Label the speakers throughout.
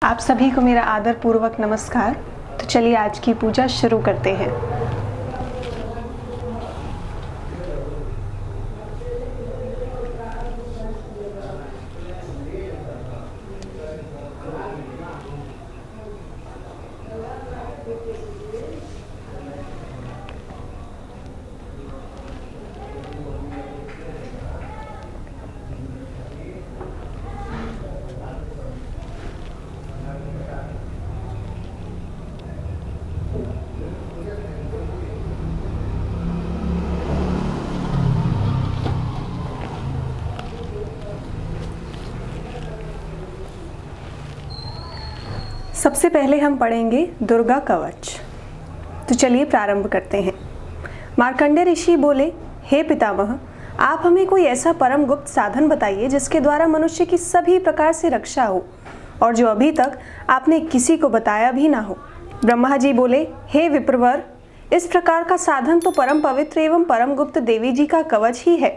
Speaker 1: आप सभी को मेरा आदर पूर्वक नमस्कार। तो चलिए आज की पूजा शुरू करते हैं। सबसे पहले हम पढ़ेंगे दुर्गा कवच। तो चलिए प्रारंभ करते हैं। मार्कंडेय ऋषि बोले, हे पितामह, आप हमें कोई ऐसा परम गुप्त साधन बताइए जिसके द्वारा मनुष्य की सभी प्रकार से रक्षा हो और जो अभी तक आपने किसी को बताया भी ना हो। ब्रह्मा जी बोले, हे विप्रवर, इस प्रकार का साधन तो परम पवित्र एवं परम गुप्त देवी जी का कवच ही है।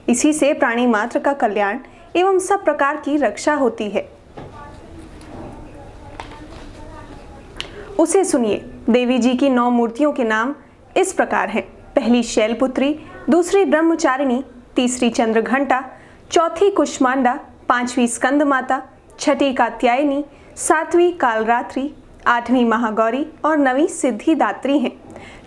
Speaker 1: इसी से प्राणी मात्र का कल्याण एवं सब प्रकार की रक्षा होती है। उसे सुनिए। देवी जी की 9 मूर्तियों के नाम इस प्रकार हैं। पहली शैलपुत्री, दूसरी ब्रह्मचारिणी, तीसरी चंद्रघंटा, चौथी कुष्मांडा, 5वीं स्कंद माता, 6ठी कात्यायनी, 7वीं कालरात्रि, 8वीं महागौरी और 9वीं सिद्धिदात्री हैं।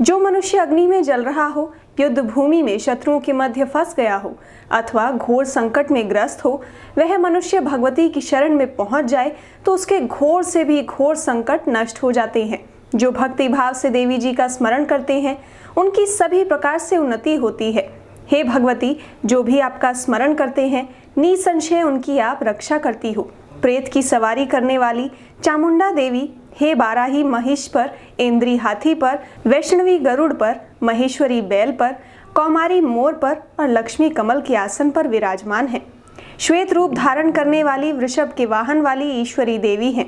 Speaker 1: जो मनुष्य अग्नि में जल रहा हो, युद्ध भूमि में शत्रुओं के मध्य फंस गया हो अथवा घोर संकट में ग्रस्त हो, वह मनुष्य भगवती की शरण में पहुंच जाए तो उसके घोर से भी घोर संकट नष्ट हो जाते हैं। जो भक्ति भाव से देवी जी का स्मरण करते हैं उनकी सभी प्रकार से उन्नति होती है। हे भगवती, जो भी आपका स्मरण करते हैं निसंशय उनकी आप रक्षा करती हो। प्रेत की सवारी करने वाली चामुंडा देवी, हे बाराही महिष पर, इंद्री हाथी पर, वैष्णवी गरुड़ पर, महेश्वरी बैल पर, कौमारी मोर पर और लक्ष्मी कमल के आसन पर विराजमान है। श्वेत रूप धारण करने वाली वृषभ के वाहन वाली ईश्वरी देवी हैं।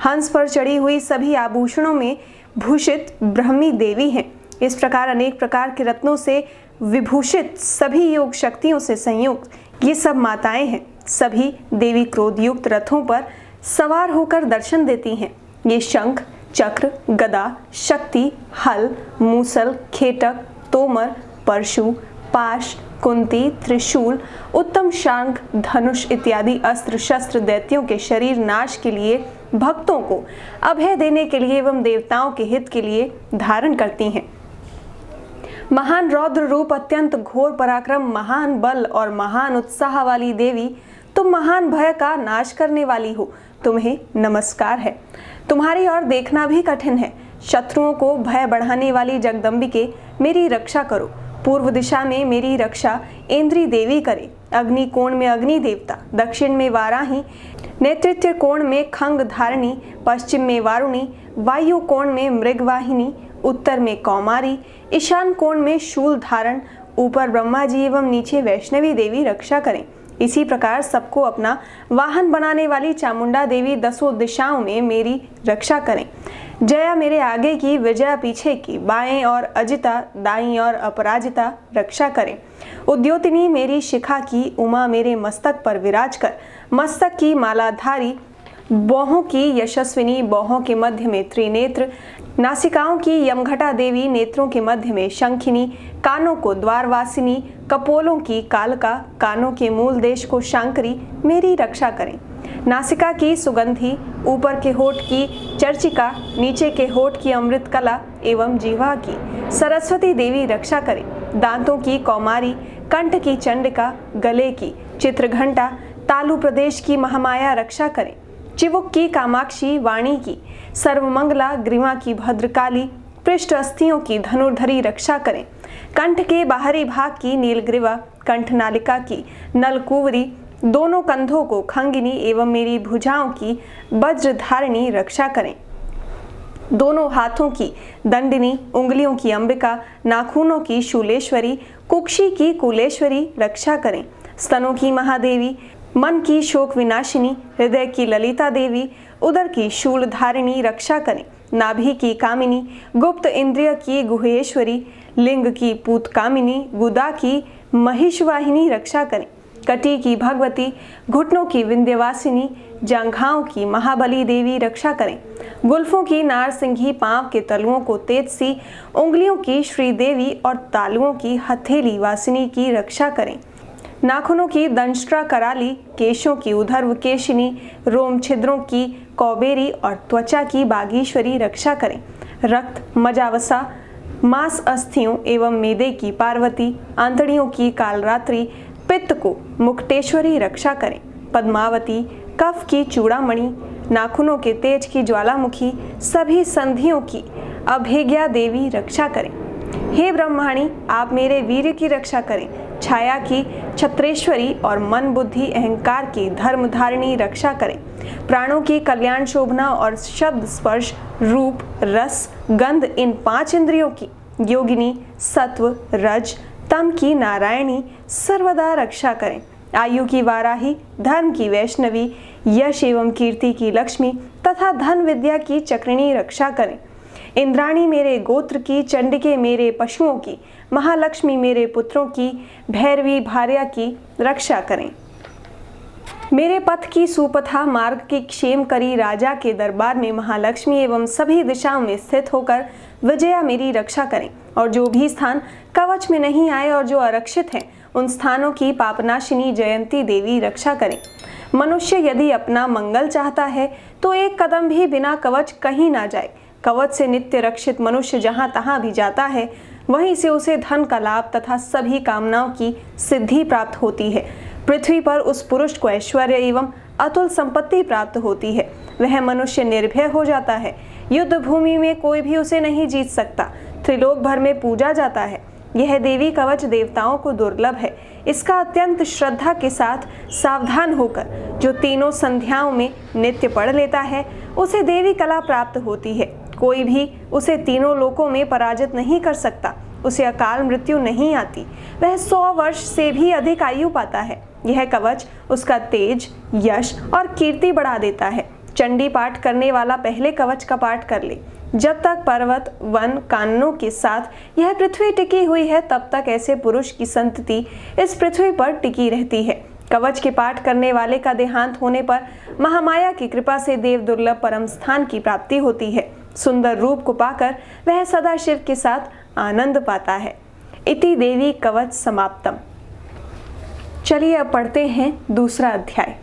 Speaker 1: हंस पर चढ़ी हुई सभी आभूषणों में भूषित ब्रह्मी देवी हैं। इस प्रकार अनेक प्रकार के रत्नों से विभूषित सभी योग शक्तियों से संयुक्त ये सब माताएं हैं। सभी देवी क्रोध युक्त रथों पर सवार होकर दर्शन देती हैं। ये शंख, चक्र, गदा, शक्ति, हल, मूसल, खेटक, तोमर, परशु, पाश, कुंती, त्रिशूल, उत्तम शांख, धनुष इत्यादि अस्त्र शस्त्र दैत्यों के शरीर नाश के लिए, भक्तों को अभय देने के लिए एवं देवताओं के हित के लिए धारण करती हैं। महान रौद्र रूप, अत्यंत घोर पराक्रम, महान बल और महान उत्साह वाली देवी, तुम महान भय का नाश करने वाली हो। तुम्हें नमस्कार है। तुम्हारी ओर देखना भी कठिन है। शत्रुओं को भय बढ़ाने वाली जगदम्बिके, मेरी रक्षा करो। पूर्व दिशा में मेरी रक्षा इंद्री देवी करे। अग्नि कोण में अग्नि देवता, दक्षिण में वाराही, नेतृत्व कोण में खंग धारणी, पश्चिम में वारुणी, वायु कोण में मृगवाहिनी, उत्तर में कौमारी, ईशान कोण में शूल धारण, ऊपर ब्रह्मा जी एवं नीचे वैष्णवी देवी रक्षा करें। इसी प्रकार सबको अपना वाहन बनाने वाली चामुंडा देवी 10 दिशाओं में मेरी रक्षा करें। जया मेरे आगे की, विजया पीछे की, बाएं और अजिता, दाईं और अपराजिता रक्षा करें। उद्योतिनी मेरी शिखा की, उमा मेरे मस्तक पर विराज कर, मस्तक की मालाधारी, बौहों की यशस्विनी, बौहों के मध्य में त्रिनेत्र, नासिकाओं की यमघटा देवी, नेत्रों के मध्य में शंखिनी, कानों को द्वारवासिनी, कपोलों की कालका, कानों के मूल देश को शांकरी मेरी रक्षा करें। नासिका की सुगंधी, ऊपर के होठ की चर्चिका, नीचे के होठ की अमृत कला एवं जीवा की सरस्वती देवी रक्षा करें। दांतों की कौमारी, कंठ की चंडिका, गले की चित्रघंटा, तालु प्रदेश की महामाया रक्षा करें। चिवुक की कामाक्षी, वाणी की सर्वमंगला, ग्रीवा की भद्रकाली, पृष्ठ अस्थियों की धनुर्धरी रक्षा करें। कंठ के बाहरी भाग की नीलग्रीवा, कंठनालिका की नलकुवरी, दोनों कंधों को खंगिनी एवं मेरी भुजाओं की वज्रधारिणी रक्षा करें। दोनों हाथों की दंडिनी, उंगलियों की अंबिका, नाखूनों की शूलेश्वरी, कुक्षी की कुलेश्वरी रक्षा करें। स्तनों की महादेवी, मन की शोक विनाशिनी, हृदय की ललिता देवी, उदर की शूलधारिणी रक्षा करें। नाभि की कामिनी, गुप्त इंद्रिय की गुहेश्वरी, लिंग की पूतकामिनी, गुदा की महिषवाहिनी रक्षा करें। कटी की भगवती, घुटनों की विंध्यवासिनी, जांघाओं की महाबली देवी रक्षा करें। गुल्फों की नारसिंही, पांव के तलुओं को तेज सी, उंगलियों की श्रीदेवी और तालुओं की हथेली वासिनी की रक्षा करें। नाखूनों की दंष्ट्रा कराली, केशों की उधर्व केशिनी, रोम छिद्रों की कौबेरी और त्वचा की बागीश्वरी रक्षा करें। रक्त, मजावसा, मांस अस्थियों एवं मेदे की पार्वती, आंतड़ियों की कालरात्रि, पित्त को मुक्तेश्वरी रक्षा करें। पद्मावती, कफ की चूड़ामणि, नाखूनों के तेज की ज्वालामुखी, सभी संधियों की अभेज्ञा देवी रक्षा करें। हे ब्रह्माणी, आप मेरे वीर्य की रक्षा करें। छाया की छत्रेश्वरी और मन बुद्धि अहंकार की धर्मधारिणी रक्षा करें। प्राणों की कल्याण शोभना और शब्द स्पर्श रूप रस गंध इन 5 इंद्रियों की योगिनी, सत्व रज तम की नारायणी सर्वदा रक्षा करें। आयु की वाराही, धर्म की वैष्णवी, यश एवं कीर्ति की लक्ष्मी तथा धन विद्या की चक्रिणी रक्षा करें। इंद्राणी मेरे गोत्र की, चंडिके मेरे पशुओं की, महालक्ष्मी मेरे पुत्रों की, भैरवी भार्या की रक्षा करें। मेरे पथ की सुपथा, मार्ग की क्षेम करी, राजा के दरबार में महालक्ष्मी एवं सभी दिशाओं में स्थित होकर विजया मेरी रक्षा करें। और जो भी स्थान कवच में नहीं आए और जो आरक्षित हैं, उन स्थानों की पापनाशिनी जयंती देवी रक्षा करें। मनुष्य यदि अपना मंगल चाहता है तो एक कदम भी बिना कवच कहीं ना जाए। कवच से नित्य रक्षित मनुष्य जहाँ तहाँ भी जाता है, वहीं से उसे धन का लाभ तथा सभी कामनाओं की सिद्धि प्राप्त होती है। पृथ्वी पर उस पुरुष को ऐश्वर्य एवं अतुल संपत्ति प्राप्त होती है। वह मनुष्य निर्भय हो जाता है। युद्ध भूमि में कोई भी उसे नहीं जीत सकता। त्रिलोक भर में पूजा जाता है। यह देवी कवच देवताओं को दुर्लभ है। इसका अत्यंत श्रद्धा के साथ सावधान होकर जो तीनों संध्याओं में नित्य पढ़ लेता है, उसे देवी कला प्राप्त होती है। कोई भी उसे तीनों लोकों में पराजित नहीं कर सकता। उसे अकाल मृत्यु नहीं आती। वह 100 वर्ष से भी अधिक आयु पाता है। यह कवच उसका तेज, यश और कीर्ति बढ़ा देता है। चंडी पाठ करने वाला पहले कवच का पाठ कर ले। जब तक पर्वत, वन, काननों के साथ यह पृथ्वी टिकी हुई है, तब तक ऐसे पुरुष की संतति इस पृथ्वी पर टिकी रहती है। कवच के पाठ करने वाले का देहांत होने पर महामाया की कृपा से देव दुर्लभ परम स्थान की प्राप्ति होती है। सुंदर रूप को पाकर वह सदा शिव के साथ आनंद पाता है। इति देवी कवच समाप्तम। चलिए अब पढ़ते हैं दूसरा अध्याय।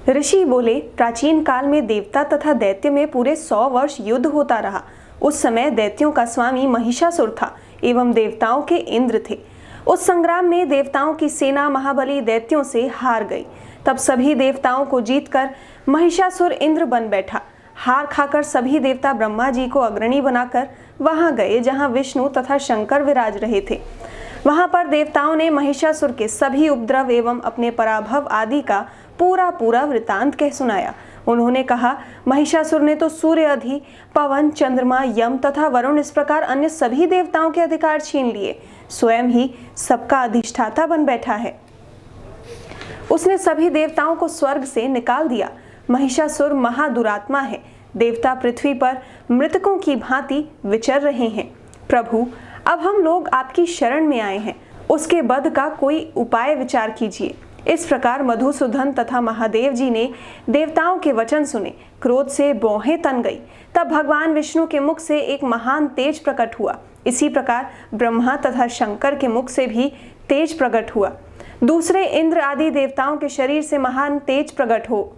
Speaker 1: ऋषि बोले, प्राचीन काल में देवता तथा दैत्य में पूरे 100 वर्ष युद्ध होता रहा। उस समय दैत्यों का स्वामी महिषासुर था एवं देवताओं के इंद्र थे। उस संग्राम में देवताओं की सेना महाबली दैत्यों से हार गई। तब सभी देवताओं को जीतकर महिषासुर इंद्र बन बैठा। हार खाकर सभी देवता ब्रह्मा जी को अग्रणी बनाकर वहां गए जहां विष्णु तथा शंकर विराज रहे थे। वहां पर देवताओं ने महिषासुर के सभी उपद्रव एवं अपने पराभव आदि का पूरा वृतांत कह सुनाया। उन्होंने कहा, महिषासुर ने तो सूर्य अधि, पवन, चंद्रमा, यम तथा वरुण इस प्रकार अन्य सभी देवताओं के अधिकार छीन लिए। स्वयं ही सबका अधिष्ठाता बन बैठा है। उसने सभी देवताओं को स्वर्ग से निकाल दिया। महिषासुर महादुरात्मा है। देवता पृथ्वी पर मृतकों की भांति विचर रहे हैं। प्रभु, अब हम लोग आपकी शरण में आए हैं। उसके वध का कोई उपाय विचार कीजिए। इस प्रकार मधुसूदन तथा महादेव जी ने देवताओं के वचन सुने। क्रोध से भौहें तन गई। तब भगवान विष्णु के मुख से एक महान तेज प्रकट हुआ। इसी प्रकार ब्रह्मा तथा शंकर के मुख से भी तेज प्रकट हुआ। दूसरे इंद्र आदि देवताओं के शरीर से महान तेज प्रकट हो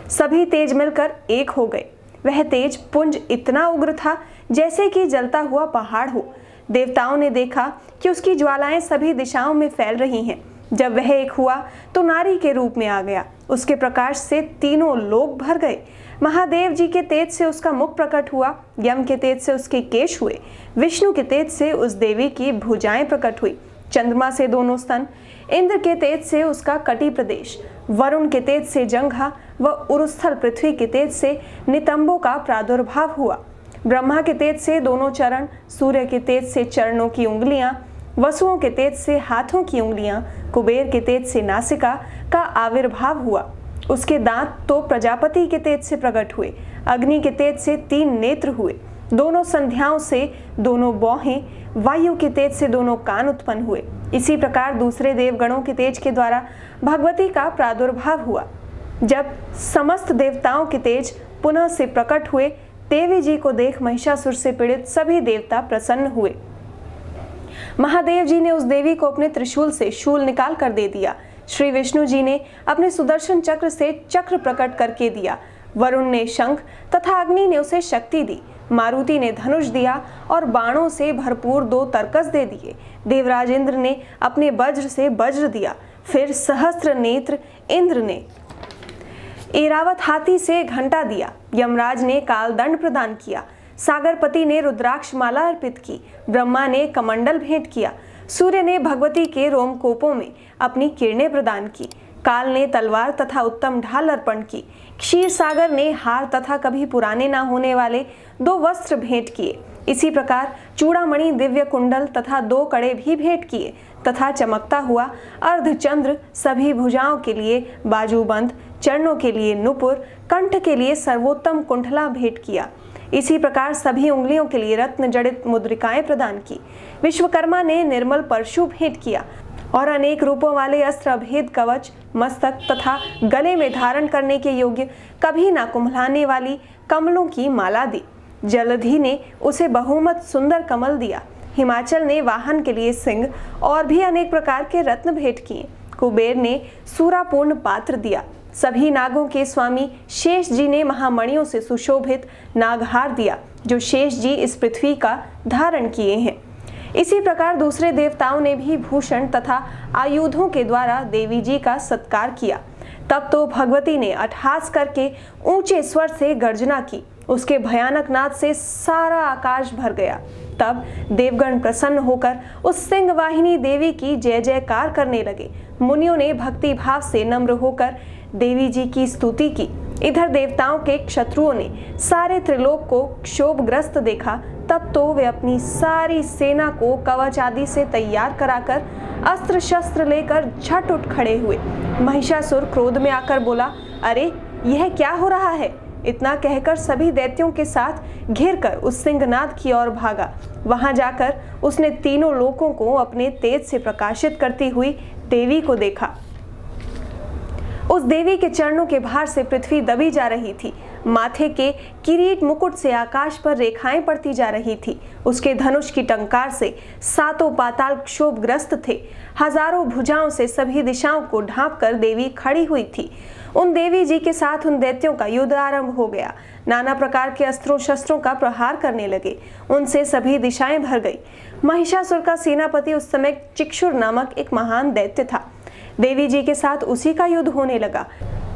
Speaker 1: सभी तेज मिलकर एक हो गए। वह तेज पुंज इतना उग्र था जैसे कि जलता हुआ पहाड़ हो। देवताओं ने देखा कि उसकी ज्वालाएं सभी दिशाओं में फैल रही हैं। जब वह एक हुआ तो नारी के रूप में आ गया। उसके प्रकाश से तीनों लोक भर गए। महादेव जी के तेज से उसका मुख प्रकट हुआ। यम के तेज से उसके केश हुए। विष्णु के तेज से उस देवी की भुजाएं प्रकट हुई। चंद्रमा से दोनों स्तन, इंद्र के तेज से उसका कटी प्रदेश, वरुण के तेज से जंघा व उरुस्थल पृथ्वी के तेज से नितंबों का प्रादुर्भाव हुआ। ब्रह्मा के तेज से दोनों चरण, सूर्य के तेज से चरणों की उंगलियां, वसुओं के तेज से हाथों की उंगलियां, कुबेर के तेज से नासिका का आविर्भाव हुआ। उसके दांत तो प्रजापति के तेज से प्रकट हुए। अग्नि के तेज से 3 नेत्र हुए। दोनों संध्याओं से दोनों बौहें, वायु के तेज से दोनों कान उत्पन्न हुए। इसी प्रकार दूसरे देवगणों के तेज के द्वारा भगवती का प्रादुर्भाव हुआ। जब समस्त देवताओं के तेज पुनः से प्रकट हुए, देवी जी को देख महिषासुर से पीड़ित सभी देवता प्रसन्न हुए। महादेव जी ने उस देवी को अपने त्रिशूल से शूल निकाल कर दे दिया। श्री विष्णु जी ने अपने सुदर्शन चक्र से चक्र प्रकट करके दिया। वरुण ने शंख तथा अग्नि ने उसे शक्ति दी। मारुति ने धनुष दिया और बाणों से भरपूर 2 तरकस दे दिए। देवराज इंद्र ने अपने वज्र से वज्र दिया। फिर सहस्त्र नेत्र इंद्र ने ऐरावत हाथी से घंटा दिया। यमराज ने कालदंड प्रदान किया। सागरपति ने रुद्राक्ष माला अर्पित की। ब्रह्मा ने कमंडल भेंट किया। सूर्य ने भगवती के रोमकोपों में अपनी किरणें प्रदान की। काल ने तलवार तथा उत्तम ढाल अर्पण की। क्षीर सागर ने हार तथा कभी पुराने ना होने वाले 2 वस्त्र भेंट किए। इसी प्रकार चूड़ामणि, दिव्य कुंडल तथा 2 कड़े भी भेंट किए तथा चमकता हुआ अर्धचंद्र, सभी भुजाओं के लिए बाजूबंद, चरणों के लिए नुपुर, कंठ के लिए सर्वोत्तम कुंठला भेंट किया। इसी प्रकार सभी उंगलियों के लिए रत्न जड़ित मुद्रिकाएं प्रदान की। विश्वकर्मा ने निर्मल परशु भेंट किया और अनेक रूपों वाले अस्त्र, अभेद कवच, मस्तक तथा गले में धारण करने के योग्य कभी ना कुम्हलाने वाली कमलों की माला दी। जलधि ने उसे बहुमत सुंदर कमल दिया। हिमाचल ने वाहन के लिए सिंह और भी अनेक प्रकार के रत्न भेंट किए। कुबेर ने सूरापूर्ण पात्र दिया। सभी नागों के स्वामी शेष जी ने महामणियों से सुशोभित नागहार दिया, जो शेष जी इस पृथ्वी का धारण किए हैं। इसी प्रकार दूसरे देवताओं ने भी भूषण तथा आयुधों के द्वारा देवी जी का सत्कार किया। तब तो भगवती ने अट्टहास करके ऊंचे स्वर से गर्जना की। उसके भयानक नाद से सारा आकाश भर गया। तब देवगण प्रसन्न होकर उस सिंह वाहिनी देवी की जय जयकार करने लगे। मुनियों ने भक्ति भाव से नम्र होकर देवी जी की स्तुति की। इधर देवताओं के शत्रुओं ने सारे त्रिलोक को क्षोभग्रस्त देखा। तब तो वे अपनी सारी सेना को कवच आदि से तैयार कराकर अस्त्र शस्त्र लेकर झट उठ खड़े हुए। महिषासुर क्रोध में आकर बोला, अरे यह क्या हो रहा है? इतना कहकर सभी दैत्यों के साथ घिरकर उस सिंहनाद की ओर भागा। वहां जाकर उसने तीनों लोकों को अपने तेज से प्रकाशित करती हुई देवी को देखा। उस देवी के चरणों के भार से पृथ्वी दबी जा रही थी। माथे के किरीट मुकुट से आकाश पर रेखाएं पड़ती जा रही थी। उसके धनुष की टंकार से 7 पाताल क्षोभग्रस्त थे। हजारों भुजाओं से सभी दिशाओं को ढांप कर देवी खड़ी हुई थी। उन देवी जी के साथ उन दैत्यों का युद्ध आरंभ हो गया। नाना प्रकार के अस्त्रों शस्त्रों का प्रहार करने लगे। उनसे सभी दिशाएं भर गई। महिषासुर का सेनापति उस समय चिक्षुर नामक एक महान दैत्य था। देवी जी के साथ उसी का युद्ध होने लगा।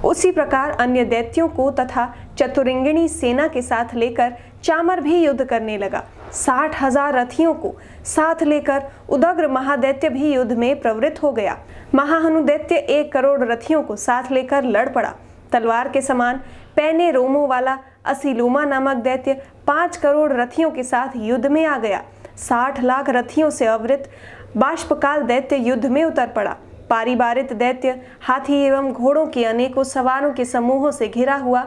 Speaker 1: उसी प्रकार अन्य दैत्यों को तथा चतुरंगिणी सेना के साथ लेकर चामर भी युद्ध करने लगा। 60,000 रथियों को साथ लेकर उदग्र महादैत्य भी युद्ध में प्रवृत्त हो गया। महाहनु दैत्य 1 करोड़ रथियों को साथ लेकर लड़ पड़ा। तलवार के समान पैने रोमों वाला असीलुमा नामक दैत्य 5 करोड़ रथियों के साथ युद्ध में आ गया। 60 लाख रथियों से आवृत बाष्पकाल दैत्य युद्ध में उतर पड़ा। पारिवारित दैत्य हाथी एवं घोड़ों के अनेकों सवारों के समूहों से घिरा हुआ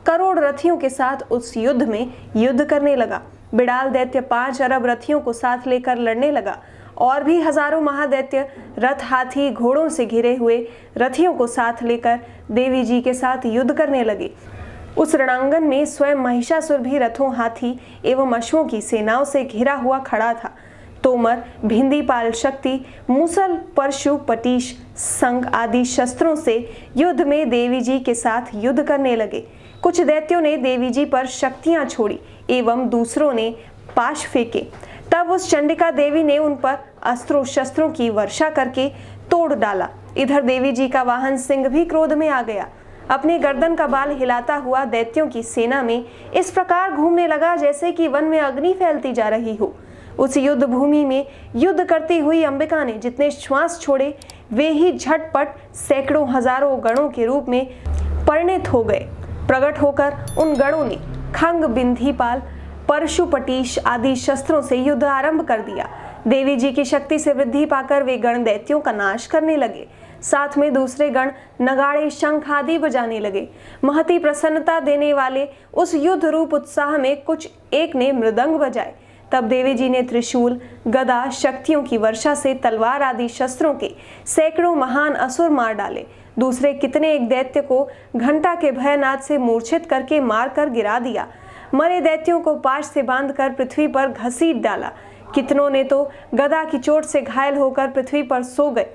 Speaker 1: करोड़ रथियों के साथ उस युद्ध में युद्ध करने लगा। बिड़ाल दैत्य 5 अरब रथियों को साथ लेकर लड़ने लगा और भी हजारों महादैत्य रथ, हाथी, घोड़ों से घिरे हुए रथियों को साथ लेकर देवी जी के साथ युद्ध करने लगे। उस रणांगन में स्वयं महिषासुर भी रथों, हाथी एवं अश्वों की सेनाओं से घिरा हुआ खड़ा था। तोमर, भिंदीपाल, शक्ति, मूसल, परशु, पटीश, संग आदि शस्त्रों से युद्ध में देवी जी के साथ युद्ध करने लगे। कुछ दैत्यों ने देवी जी पर शक्तियां छोड़ी एवं दूसरों ने पाश फेंके। तब उस चंडिका देवी ने उन पर अस्त्रों शस्त्रों की वर्षा करके तोड़ डाला। इधर देवी जी का वाहन सिंह भी क्रोध में आ गया। अपने गर्दन का बाल हिलाता हुआ दैत्यों की सेना में इस प्रकार घूमने लगा जैसे कि वन में अग्नि फैलती जा रही हो। उस युद्ध भूमि में युद्ध करती हुई अंबिका ने जितने श्वास छोड़े वे ही झटपट सैकड़ों हजारों गणों के रूप में परिणत हो गए। प्रकट होकर उन गणों ने खंग, बिंधीपाल, परशुपटीश आदि शस्त्रों से युद्ध आरंभ कर दिया। देवी जी की शक्ति से वृद्धि पाकर वे गण दैत्यों का नाश करने लगे। साथ में दूसरे गण नगाड़े, शंख आदि बजाने लगे। महती प्रसन्नता देने वाले उस युद्ध रूप उत्साह में कुछ एक ने मृदंग बजाए। तब देवी जी ने त्रिशूल, गदा, शक्तियों की वर्षा से तलवार आदि शस्त्रों के सैकड़ों महान असुर मार डाले। दूसरे कितने एक दैत्य को घंटा के भयनाद से मूर्छित करके मारकर गिरा दिया। मरे दैत्यों को पाश से बांधकर पृथ्वी पर घसीट डाला। कितनों ने तो गदा की चोट से घायल होकर पृथ्वी पर सो गए।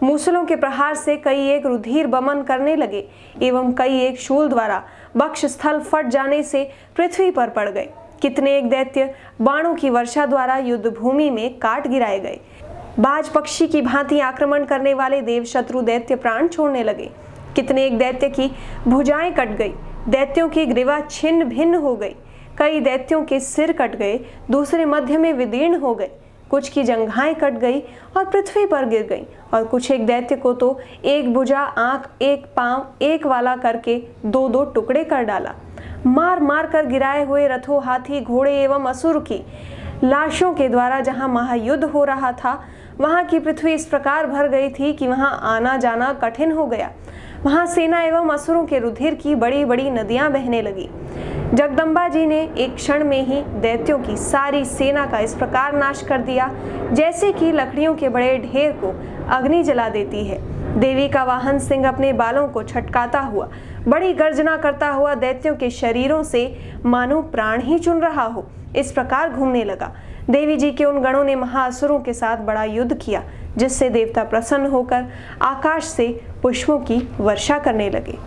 Speaker 1: मूसलों के प्रहार से कई एक रुधिर बमन करने लगे एवं कई एक शूल द्वारा वक्ष स्थल फट जाने से पृथ्वी पर पड़ गए। कितने एक दैत्य बाणों की वर्षा द्वारा युद्ध भूमि में काट गिराए गए। बाज पक्षी की भांति आक्रमण करने वाले देव शत्रु दैत्य प्राण छोड़ने लगे। कितने एक दैत्य की भुजाएं कट गई, दैत्यों की ग्रीवा छिन्न भिन्न हो गई। कई दैत्यों के सिर कट गए, दूसरे मध्य में विदीर्ण हो गए। कुछ की जंघाएं कट गई और पृथ्वी पर गिर गई, और कुछ एक दैत्य को तो एक भुजा, आंख, एक पांव, एक वाला करके दो दो टुकड़े कर डाला। मार मार कर गिराए हुए रथों, हाथी, घोड़े एवं असुर की लाशों के द्वारा जहां महायुद्ध हो रहा था, वहां की पृथ्वी इस प्रकार भर गई थी कि वहां आना जाना कठिन हो गया। वहां सेना एवं असुरों के रुधिर की बड़ी बड़ी नदियां बहने लगी। जगदम्बा जी ने एक क्षण में ही दैत्यों की सारी सेना का इस प्रकार नाश कर दिया जैसे कि लकड़ियों के बड़े ढेर को अग्नि जला देती है। देवी का वाहन सिंह अपने बालों को छटकाता हुआ, बड़ी गर्जना करता हुआ दैत्यों के शरीरों से मानो प्राण ही चुन रहा हो, इस प्रकार घूमने लगा। देवी जी के उन गणों ने महाअसुरों के साथ बड़ा युद्ध किया, जिससे देवता प्रसन्न होकर आकाश से पुष्पों की वर्षा करने लगे।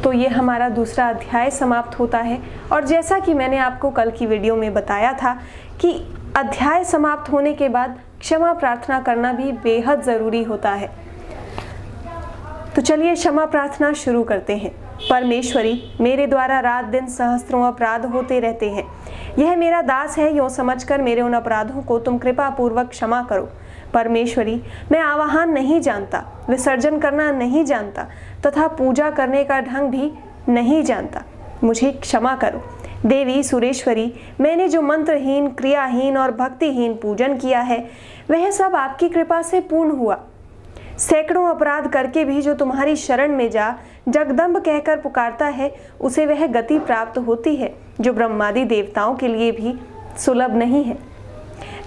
Speaker 1: तो ये हमारा दूसरा अध्याय समाप्त होता है। और जैसा कि मैंने आपको कल की वीडियो में बताया था कि अध्याय समाप्त होने के बाद क्षमा प्रार्थना करना भी बेहद ज़रूरी होता है। तो चलिए क्षमा प्रार्थना शुरू करते हैं। परमेश्वरी, मेरे द्वारा रात दिन सहस्त्रों अपराध होते रहते हैं। यह मेरा दास है, यूँ समझकर मेरे उन अपराधों को तुम कृपा पूर्वक क्षमा करो। परमेश्वरी, मैं आवाहन नहीं जानता, विसर्जन करना नहीं जानता तथा पूजा करने का ढंग भी नहीं जानता, मुझे क्षमा करो। देवी सुरेश्वरी, मैंने जो मंत्रहीन, क्रियाहीन और भक्तिहीन पूजन किया है, वह सब आपकी कृपा से पूर्ण हुआ। सैकड़ों अपराध करके भी जो तुम्हारी शरण में जा जगदम्ब कहकर पुकारता है, उसे वह गति प्राप्त होती है जो ब्रह्मादि देवताओं के लिए भी सुलभ नहीं है।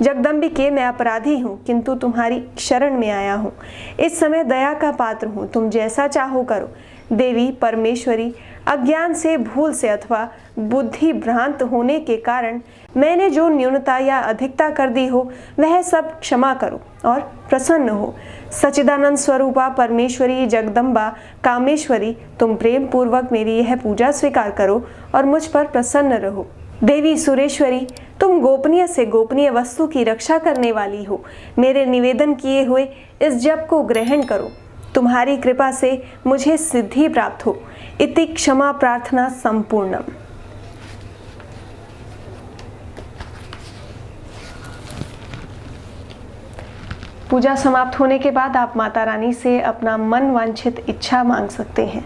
Speaker 1: जगदम्बिके, मैं अपराधी हूँ, किंतु तुम्हारी शरण में आया हूँ। इस समय दया का पात्र हूँ, तुम जैसा चाहो करो। देवी परमेश्वरी, अज्ञान से, भूल से अथवा बुद्धि भ्रांत होने के कारण मैंने जो न्यूनता या अधिकता कर दी हो, वह सब क्षमा करो और प्रसन्न हो। सच्चिदानंद स्वरूपा परमेश्वरी, जगदम्बा, कामेश्वरी, तुम प्रेम पूर्वक मेरी यह पूजा स्वीकार करो और मुझ पर प्रसन्न रहो। देवी सुरेश्वरी, तुम गोपनीय से गोपनीय वस्तु की रक्षा करने वाली हो। मेरे निवेदन किए हुए इस जप को ग्रहण करो। तुम्हारी कृपा से मुझे सिद्धि प्राप्त हो। इति क्षमा प्रार्थना संपूर्णम। पूजा समाप्त होने के बाद आप माता रानी से अपना मन वांछित इच्छा मांग सकते हैं।